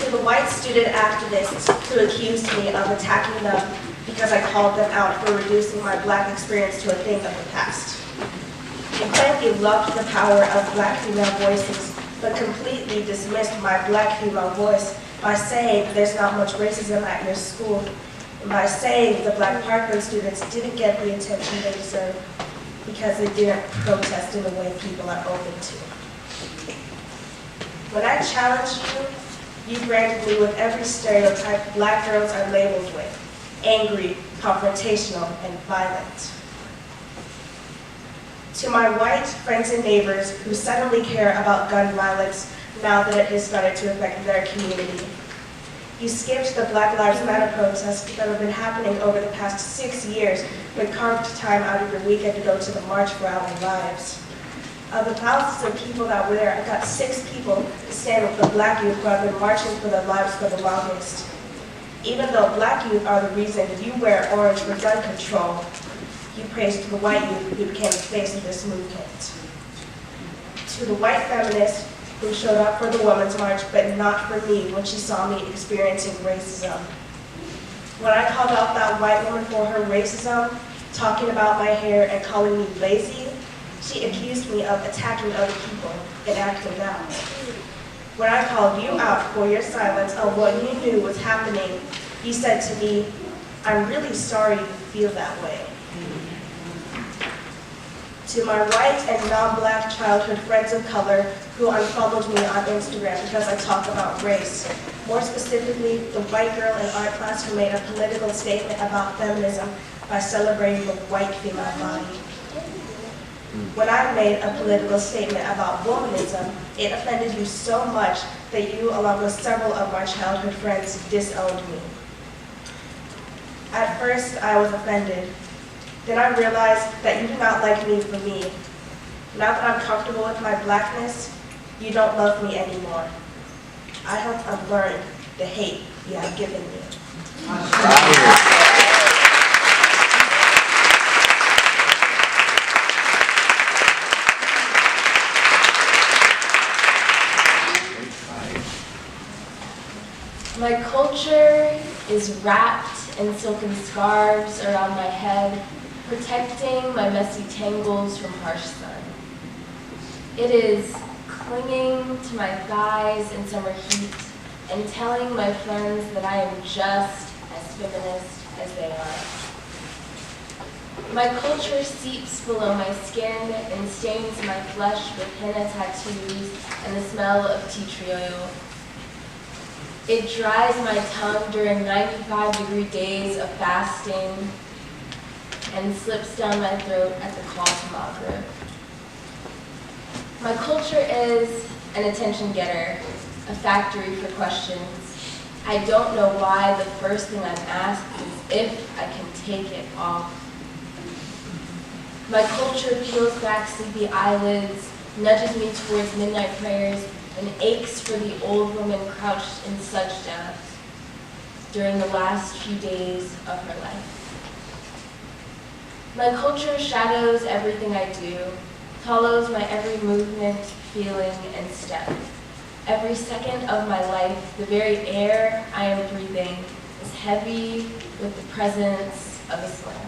To the white student activists who accused me of attacking them because I called them out for reducing my black experience to a thing of the past. You claimed you loved the power of black female voices, but completely dismissed my black female voice by saying there's not much racism at your school, and by saying the Black Parkland students didn't get the attention they deserve because they didn't protest in the way people are open to. When I challenged you, you branded me with every stereotype black girls are labeled with: angry, confrontational, and violent. To my white friends and neighbors who suddenly care about gun violence now that it has started to affect their community, you skipped the Black Lives Matter protests that have been happening over the past 6 years, but carved time out of your weekend to go to the March for Our Lives. Of the thousands of people that were there, I got 6 people to stand with the black youth who have been marching for their lives for the longest. Even though black youth are the reason you wear orange for gun control, you praised the white youth who became the face of this movement. To the white feminists who showed up for the Women's March, but not for me when she saw me experiencing racism. When I called out that white woman for her racism, talking about my hair and calling me lazy, she accused me of attacking other people and acting out. When I called you out for your silence on what you knew was happening, you said to me, "I'm really sorry you feel that way." To my white and non-black childhood friends of color who unfollowed me on Instagram because I talk about race, more specifically the white girl in art class who made a political statement about feminism by celebrating the white female body. When I made a political statement about womanism, it offended you so much that you, along with several of my childhood friends, disowned me. At first, I was offended. Then I realized that you do not like me for me. Now that I'm comfortable with my blackness, you don't love me anymore. I hope I've learned the hate you have given me. My culture is wrapped in silken scarves around my head, protecting my messy tangles from harsh sun. It is clinging to my thighs in summer heat and telling my friends that I am just as feminist as they are. My culture seeps below my skin and stains my flesh with henna tattoos and the smell of tea tree oil. It dries my tongue during 95-degree days of fasting and slips down my throat at the call to Maghrib. My culture is an attention getter, a factory for questions. I don't know why the first thing I'm asked is if I can take it off. My culture peels back sleepy eyelids, nudges me towards midnight prayers, and aches for the old woman crouched in sajda during the last few days of her life. My culture shadows everything I do, follows my every movement, feeling, and step. Every second of my life, the very air I am breathing is heavy with the presence of Islam.